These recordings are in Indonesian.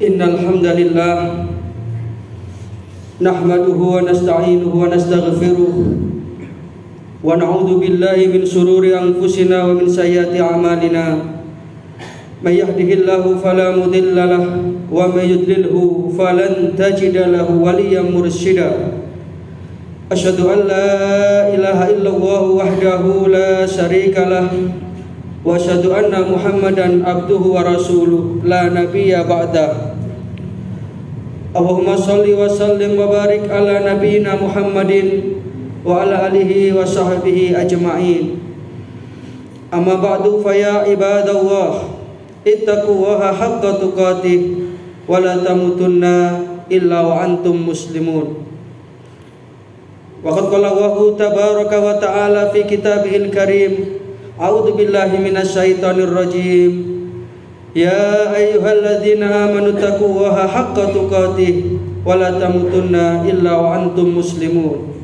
Innal hamdalillah nahmaduhu wa nasta'inuhu wa nastaghfiruh wa na'udzu billahi min shururi anfusina wa min sayyiati a'malina. May yahdihillahu fala mudilla lahu wa may yudlilhu falan tajida lahu waliyyan mursyida. Asyhadu an la ilaha illallah wahdahu la syarika lahu wa asyhadu anna Muhammadan abduhu wa rasuluh la nabiyya ba'da. Allahumma shalli wa sallim wa barik ala nabiyyina Muhammadin wa ala alihi wa sahbihi ajma'in. Amma ba'du fa ya ibadallah ittaqullaha haqqa tuqatih wa la tamutunna illa wa antum muslimun. Wa qad qala Allahu tabaraka wa ta'ala fi kitabihil karim, a'udzu billahi minasyaitonir rajim. Ya ayyuhalladzina amanu taqullaha haqqa tuqatih wa la tamutunna illa wa antum muslimun.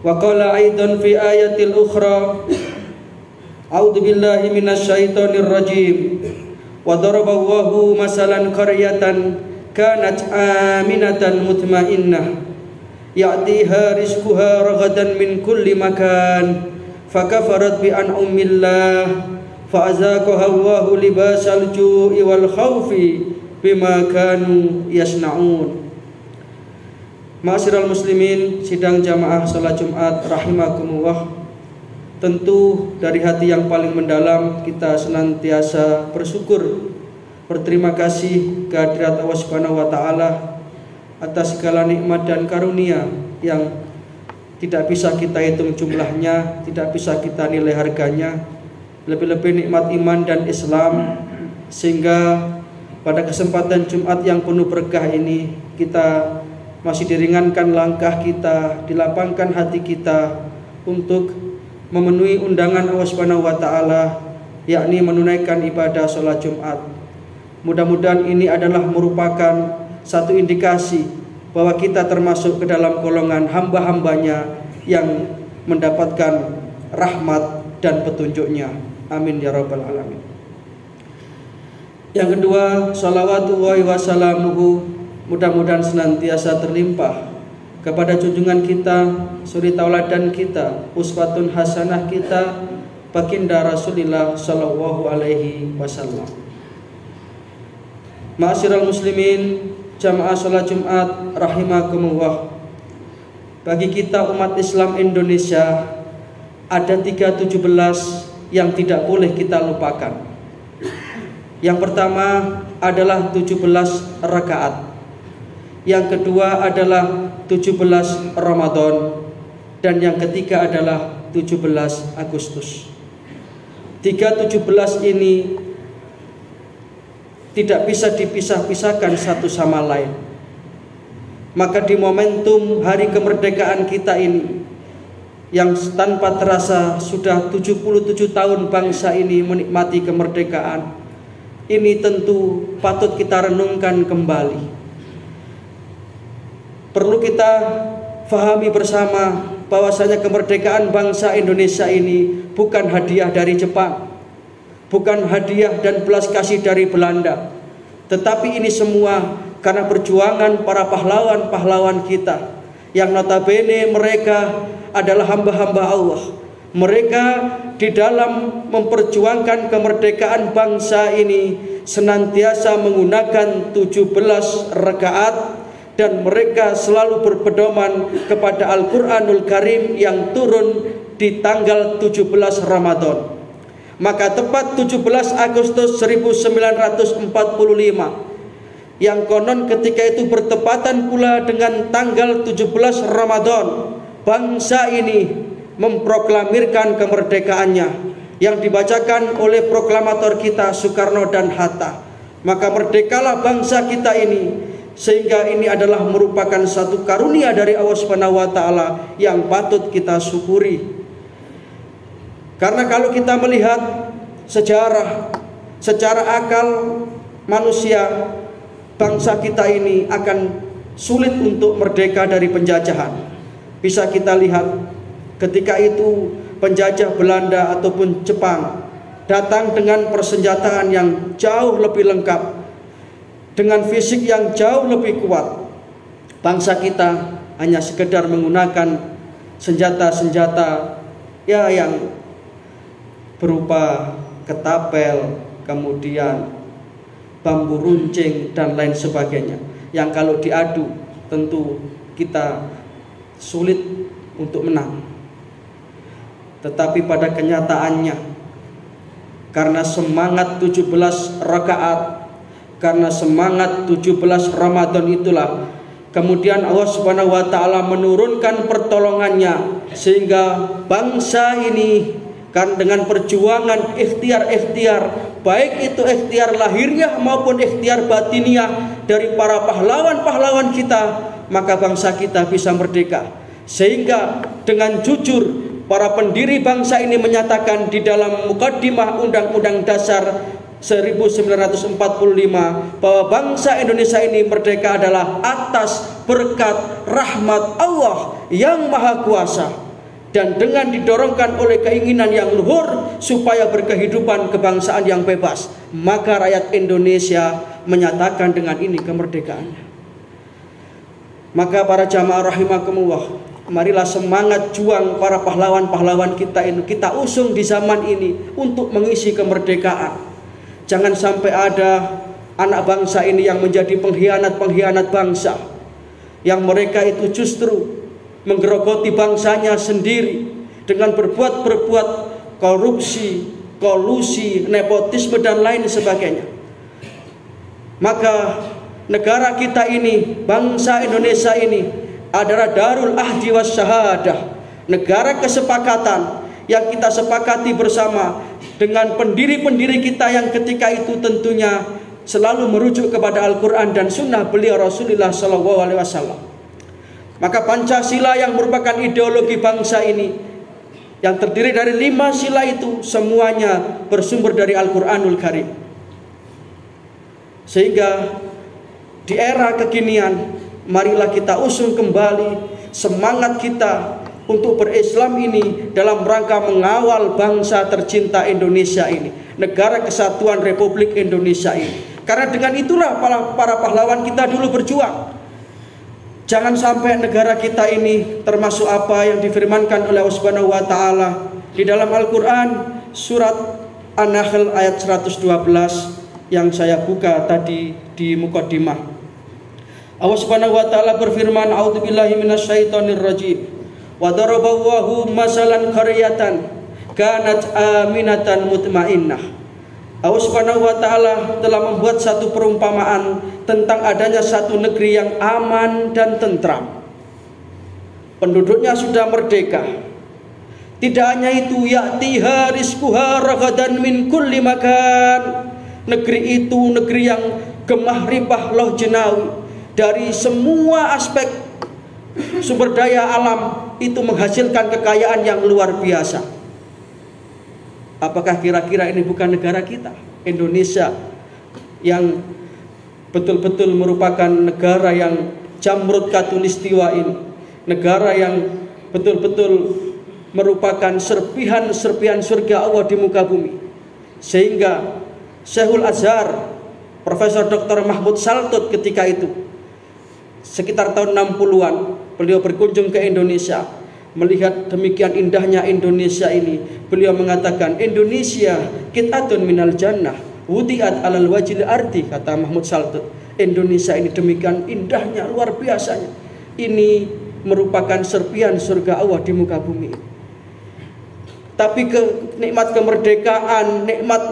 Wa qala aidan fi ayatil ukhra, a'udzu billahi minasyaitonir rajim. Wa daraballahu masalan qaryatan kanat aminatan mutmainnah ya'tiha rizquha ragadan min kulli makan fakafarat bi an'amillah fa'azaqaha Allahu libasal ju'i wal khaufi bima kanu yasna'un. Ma'asyiral muslimin, sidang jamaah salat Jumat rahimakumullah. Tentu dari hati yang paling mendalam kita senantiasa bersyukur, berterima kasih kehadirat Allah Subhanahu wa taala atas segala nikmat dan karunia yang tidak bisa kita hitung jumlahnya, tidak bisa kita nilai harganya. Lebih-lebih nikmat iman dan Islam, sehingga pada kesempatan Jumat yang penuh berkah ini kita masih diringankan langkah kita, dilapangkan hati kita untuk memenuhi undangan Allah Subhanahu wa taala, yakni menunaikan ibadah salat Jumat. Mudah-mudahan ini adalah merupakan satu indikasi bahwa kita termasuk ke dalam golongan hamba-hambanya yang mendapatkan rahmat dan petunjuknya. Amin ya rabbal alamin. Yang kedua, shalawatullahi wassalamuhu mudah-mudahan senantiasa terlimpah kepada junjungan kita, suri tauladan kita, uswatun hasanah kita, baginda Rasulullah sallallahu alaihi wasallam. Ma'asyiral muslimin, jamaah salat Jumat rahimakumullah. Bagi kita umat Islam Indonesia ada 317 yang tidak boleh kita lupakan. Yang pertama adalah 17 rakaat. Yang kedua adalah 17 Ramadan. Dan yang ketiga adalah 17 Agustus. 317 ini tidak bisa dipisah-pisahkan satu sama lain. Maka di momentum hari kemerdekaan kita ini, yang tanpa terasa sudah 77 tahun bangsa ini menikmati kemerdekaan, ini tentu patut kita renungkan kembali. Perlu kita fahami bersama bahwasanya kemerdekaan bangsa Indonesia ini bukan hadiah dari Jepang, bukan hadiah dan belas kasih dari Belanda, tetapi ini semua karena perjuangan para pahlawan-pahlawan kita, yang notabene mereka adalah hamba-hamba Allah. Mereka di dalam memperjuangkan kemerdekaan bangsa ini senantiasa menggunakan 17 rakaat, dan mereka selalu berpedoman kepada Al-Quranul Karim yang turun di tanggal 17 Ramadan. Maka tepat 17 Agustus 1945, yang konon ketika itu bertepatan pula dengan tanggal 17 Ramadan, bangsa ini memproklamirkan kemerdekaannya yang dibacakan oleh proklamator kita Soekarno dan Hatta. Maka merdekalah bangsa kita ini, sehingga ini adalah merupakan satu karunia dari Allah Subhanahu wa taala yang patut kita syukuri. Karena kalau kita melihat sejarah secara akal manusia, bangsa kita ini akan sulit untuk merdeka dari penjajahan. Bisa kita lihat ketika itu penjajah Belanda ataupun Jepang datang dengan persenjataan yang jauh lebih lengkap. dengan fisik yang jauh lebih kuat. Bangsa kita hanya sekedar menggunakan senjata-senjata ya yang berupa ketapel, kemudian bambu runcing dan lain sebagainya, yang kalau diadu tentu kita sulit untuk menang. Tetapi pada kenyataannya, karena semangat 17 rakaat, karena semangat 17 Ramadan itulah kemudian Allah Subhanahu wa taala menurunkan pertolongannya, sehingga bangsa ini kan dengan perjuangan ikhtiar-ikhtiar, baik itu ikhtiar lahiriah maupun ikhtiar batiniah dari para pahlawan-pahlawan kita, maka bangsa kita bisa merdeka. Sehingga dengan jujur para pendiri bangsa ini menyatakan di dalam mukaddimah Undang-Undang Dasar 1945 bahwa bangsa Indonesia ini merdeka adalah atas berkat rahmat Allah yang Maha Kuasa, dan dengan didorongkan oleh keinginan yang luhur supaya berkehidupan kebangsaan yang bebas, maka rakyat Indonesia menyatakan dengan ini kemerdekaannya. Maka para jamaah rahimakumullah, marilah semangat juang para pahlawan-pahlawan kita ini kita usung di zaman ini untuk mengisi kemerdekaan. Jangan sampai ada anak bangsa ini yang menjadi pengkhianat-pengkhianat bangsa, yang mereka itu justru menggerogoti bangsanya sendiri dengan berbuat korupsi, kolusi, nepotisme dan lain sebagainya. Maka negara kita ini, bangsa Indonesia ini adalah darul ahdi was syahadah, negara kesepakatan yang kita sepakati bersama dengan pendiri-pendiri kita yang ketika itu tentunya selalu merujuk kepada Al-Quran dan Sunnah beliau Rasulullah SAW. Maka Pancasila yang merupakan ideologi bangsa ini, yang terdiri dari 5 sila itu, semuanya bersumber dari Al-Quranul Karim. Sehingga di era kekinian, marilah kita usung kembali semangat kita untuk berislam ini dalam rangka mengawal bangsa tercinta Indonesia ini, negara kesatuan Republik Indonesia ini. Karena dengan itulah para pahlawan kita dulu berjuang. Jangan sampai negara kita ini termasuk apa yang difirmankan oleh Allah Subhanahu wa taala di dalam Al-Qur'an surat An-Nahl ayat 112 yang saya buka tadi di mukaddimah. Allah Subhanahu wa taala berfirman, "A'udzubillahi minasyaitonir rajim. Wa daraballahu masalan qaryatan kanat aminatan mutmainnah." Allah Subhanahu wa taala telah membuat satu perumpamaan tentang adanya satu negeri yang aman dan tentram. Penduduknya sudah merdeka. Tidak hanya itu, ya'tiha rizquha ragadan min kulli makan. Negeri itu negeri yang gemah ripah loh jenawi, dari semua aspek sumber daya alam itu menghasilkan kekayaan yang luar biasa. Apakah kira-kira ini bukan negara kita, Indonesia, yang betul-betul merupakan negara yang jamrut katulistiwa ini, negara yang betul-betul merupakan serpihan-serpihan surga Allah di muka bumi. Sehingga Syekhul Azhar Profesor Dr. Mahmud Saltut ketika itu sekitar tahun 60-an beliau berkunjung ke Indonesia, melihat demikian indahnya Indonesia ini. Beliau mengatakan, Indonesia qit'atun minal jannah wudi'at alal wajil ardi, kata Mahmud Saltut. Indonesia ini demikian indahnya, luar biasanya. Ini merupakan serpihan surga Allah di muka bumi. Tapi nikmat kemerdekaan, nikmat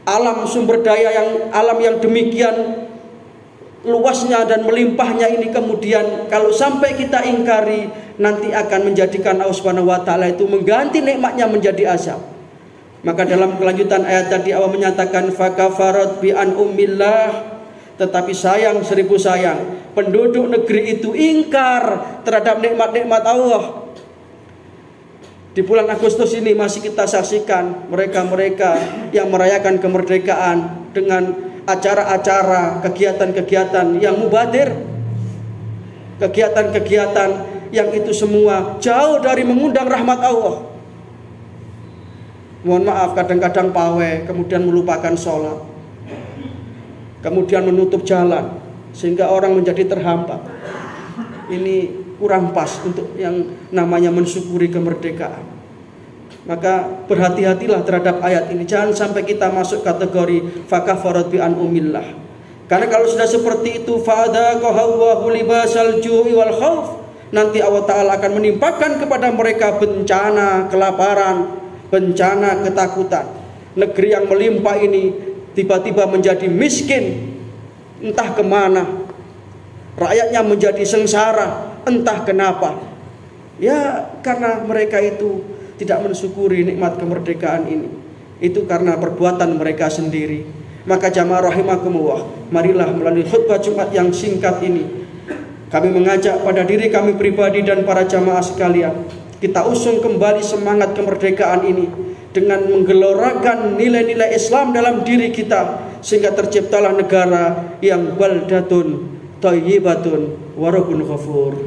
alam sumber daya alam yang demikian luasnya dan melimpahnya ini kemudian kalau sampai kita ingkari, nanti akan menjadikan Allah Subhanahu wa taala itu mengganti nikmatnya menjadi azab. Maka dalam kelanjutan ayat tadi Allah menyatakan fakafarat bi an ummillah, tetapi sayang 1000 sayang, penduduk negeri itu ingkar terhadap nikmat-nikmat Allah. Di bulan Agustus ini masih kita saksikan mereka-mereka yang merayakan kemerdekaan dengan acara-acara, kegiatan-kegiatan yang mubadir, kegiatan-kegiatan yang itu semua jauh dari mengundang rahmat Allah. Mohon maaf, kadang-kadang pawai kemudian melupakan sholat. kemudian menutup jalan sehingga orang menjadi terhambat. Ini kurang pas untuk yang namanya mensyukuri kemerdekaan. Maka berhati-hatilah terhadap ayat ini. Jangan sampai kita masuk kategori fakafarat bi an'umillah. Karena kalau sudah seperti itu, fa'adaqahu libasal ju'i wal khauf, nanti Allah Ta'ala akan menimpakan kepada mereka bencana kelaparan, bencana ketakutan. Negeri yang melimpah ini tiba-tiba menjadi miskin, entah kemana. Rakyatnya menjadi sengsara, entah kenapa. Ya karena mereka itu tidak mensyukuri nikmat kemerdekaan ini. Itu karena perbuatan mereka sendiri. Maka jamaah rahimakumullah, marilah melalui khutbah Jumat yang singkat ini kami mengajak pada diri kami pribadi dan para jamaah sekalian, kita usung kembali semangat kemerdekaan ini dengan menggelorakan nilai-nilai Islam dalam diri kita, sehingga terciptalah negara yang baldatun thayyibatun wa rabbun ghafur.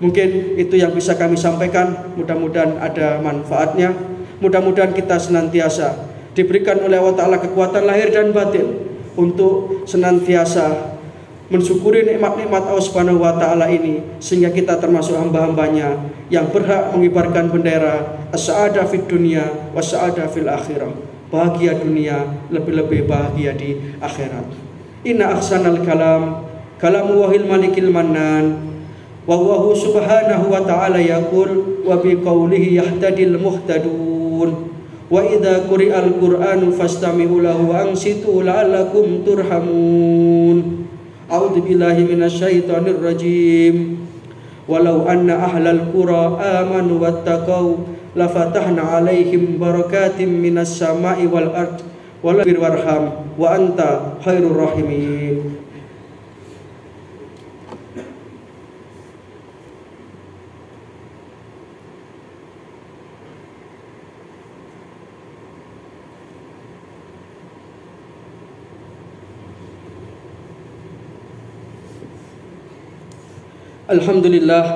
Mungkin itu yang bisa kami sampaikan, mudah-mudahan ada manfaatnya. Mudah-mudahan kita senantiasa diberikan oleh Allah Ta'ala kekuatan lahir dan batin untuk senantiasa mensyukuri nikmat-nikmat Allah Subhanahu wa Ta'ala ini, sehingga kita termasuk hamba-hambanya yang berhak mengibarkan bendera as-sa'adah fid dunya wa sa'adah fil akhirah. Bahagia dunia, lebih-lebih bahagia di akhirat. Inna ahsanal kalam kalamu wahil malikil mannan, wa huwa subhanahu wa ta'ala yaqul wa bi qawlihi yahtadil muhtadun. Wa idza quri'al Qur'anu fastami'u lahu wa ansitu la'allakum turhamun. A'udzu billahi minasyaitonir rajim. Walau anna ahlal qura amanu wattaqau la fatahna 'alaihim barakatim minas sama'i wal ard wala birwarham wa anta khairur rahimin. Alhamdulillah,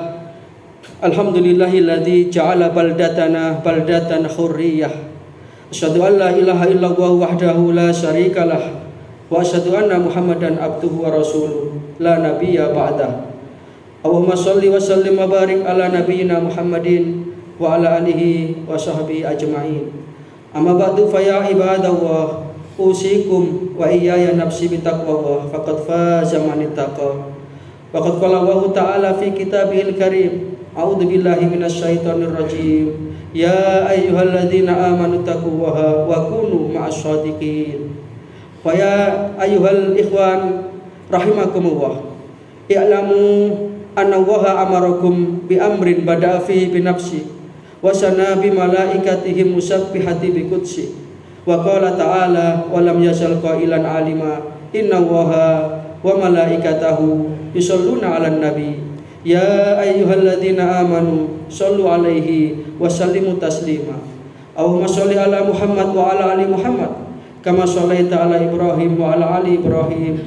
alhamdulillahilladzi ja'ala baldatana baldatan hurriyah. Asyhadu an la ilaha illallah wahdahu la syarikalah wa asyhadu anna Muhammadan abduhu wa rasuluh la nabiyya ba'dah. Allahumma shalli wa sallim wa barik ala nabiyyina Muhammadin wa ala alihi wa sahbihi ajma'in. Amma ba'du fa ya ibadallah, usikum wa iyaya nafsi bitaqwallah faqad faza man ittaqa. Waqad qala Allah Ta'ala fi kitabihil karim, a'udzu billahi minasyaitonir rajim, ya ayyuhalladzina amanu taqullaha wa kunu ma'asy shadiqin. Wa ya ayyuhal ikhwan rahimakumullah, i'lamu anna Allaha amarakum bi amrin bada'a fihi bi nafsi wa sana bi malaikatihi musabbihati bi qudsi wa qala ta'ala wa lam yazal qailan alima inna Allaha wa malaikatahu yusholluna 'alan nabi ya ayyuhalladzina amanu shollu 'alaihi wa sallimu taslima. Allahumma sholli ala Muhammad wa ala ali Muhammad kama shollaita ala Ibrahim wa ala ali Ibrahim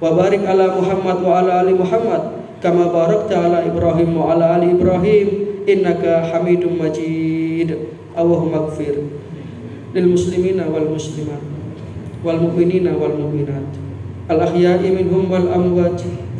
wa barik ala Muhammad wa ala ali Muhammad kama barakta ala Ibrahim wa ala ali Ibrahim innaka Hamidum Majid. Allahumma ighfir lil muslimina wal muslimat wal mu'minina wal mu'minat al-ahya'i minhum wal amwat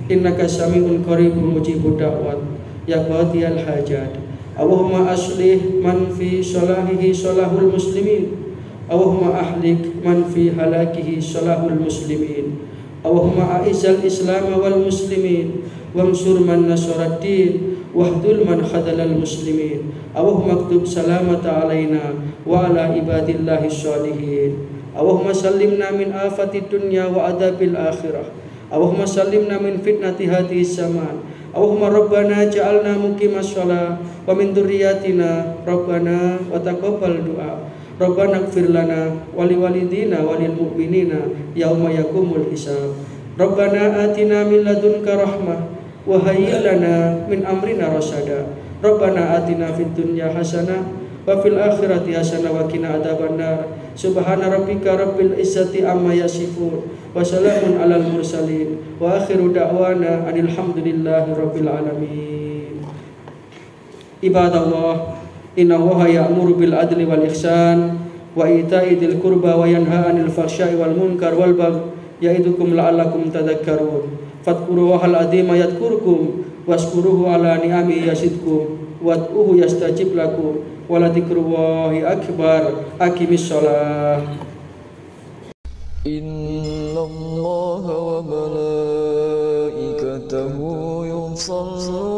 innaka sami'un qaribun mujibud da'wat ya qadiyal hajat. Allahumma aslih man fi salahihi salahul muslimin, Allahumma ahlik man fi halakihi salahul muslimin. Allahumma a'izzal islam wal muslimin wansur man nasaraddin wahdul man khadalal muslimin. Allahumma aktub salamata alaina wa ala ibadillahi sholihin. Allahumma sallimna min afati dunya wa adabil akhirah. Allahumma sallimna min fitnati hadhis zaman. Allahumma rabbana ja'alna muqimas shalah wa min dzurriyyatina rabbana wa taqabbal du'a. Rabbana ighfir lana wa liwalidina wa lil mu'minina yauma yaqumul hisab. Rabbana atina min ladunka rahmah wa hayyi lana min amrina rasyada. Rabbana atina fid dunya hasanah wa fil akhirati hasanah wa qina adzabannar. Subhana rabbika rabbil izzati amma yasifun wa salamun alal mursalin wa akhiru da'wana anil hamdulillahi rabbil alamin. Ibadallah, inna Allaha ya'muru bil adli wal ihsan wa ita'i dzil qurba wa yanha 'anil fahsya'i wal munkar wal baghi ya'idukum la'allakum tadhakkarun. Fadhkurullahal azima yadhkurkum washkuruhu ala ni'amihi yazidkum wad'uhu yastajib lakum wa la dzikrullahi akbar. Aqimis shalah. Innallaha wa malaikatahu yusholluna